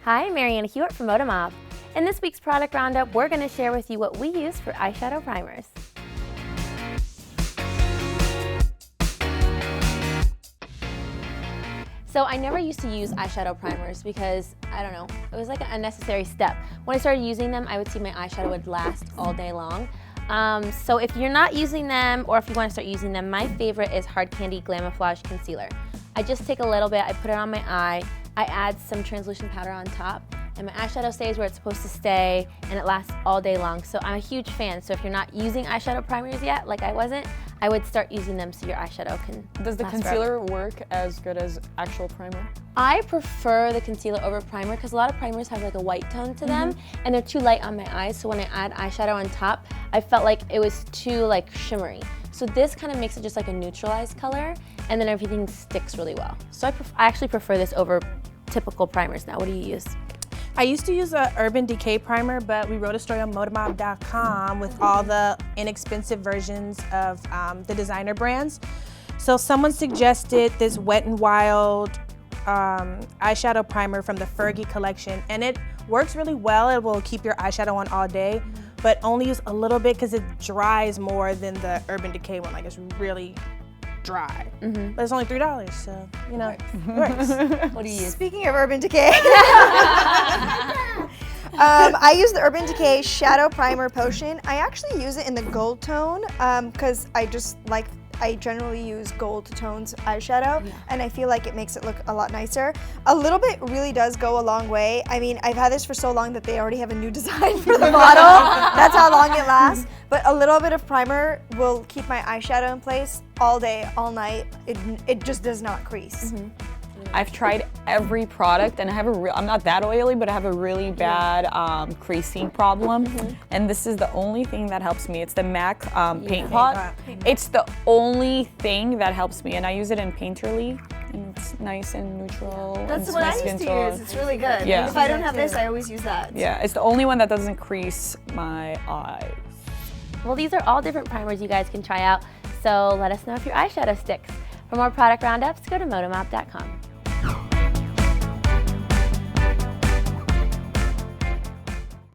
Hi, Marianna Hewitt from Modamob. In this week's product roundup, we're going to share with you what we use for eyeshadow primers. So I never used to use eyeshadow primers because, I don't know, it was like an unnecessary step. When I started using them, I would see my eyeshadow would last all day long. So if you're not using them, or if you want to start using them, my favorite is Hard Candy Glamoflauge Concealer. I just take a little bit, I put it on my eye, I add some translucent powder on top, and my eyeshadow stays where it's supposed to stay, and it lasts all day long. So I'm a huge fan. So if you're not using eyeshadow primers yet, like I wasn't, I would start using them so your eyeshadow can Does the last concealer forever. work as good as actual primer? I prefer the concealer over primer because a lot of primers have like a white tone to them, and they're too light on my eyes. So when I add eyeshadow on top, I felt like it was too like shimmery. So this kind of makes it just like a neutralized color, and then everything sticks really well. So I actually prefer this over typical primers now. What do you use? I used to use a Urban Decay primer, but we wrote a story on Modamob.com with all the inexpensive versions of the designer brands. So someone suggested this Wet n Wild eyeshadow primer from the Fergie collection, and it works really well. It will keep your eyeshadow on all day, but only use a little bit because it dries more than the Urban Decay one. Like, it's really dry. But it's only $3, so you know, it works. What do you use? Speaking of Urban Decay, I use the Urban Decay Shadow Primer Potion. I actually use it in the gold tone because I generally use gold tones eyeshadow, and I feel like it makes it look a lot nicer. A little bit really does go a long way. I mean, I've had this for so long that they already have a new design for the bottle. That's how long it lasts. But a little bit of primer will keep my eyeshadow in place all day, all night. It just does not crease. I've tried every product, and I'm not that oily, but I have a really bad creasing problem. And this is the only thing that helps me. It's the MAC Paint Pot. It's the only thing that helps me, and I use it in Painterly, and it's nice and neutral. That's and what I nice used skin to tone. use. It's really good. Yeah. If I don't have this, I always use that. Yeah, it's the only one that doesn't crease my eyes. Well, these are all different primers you guys can try out, so let us know if your eyeshadow sticks. For more product roundups, go to Modamob.com.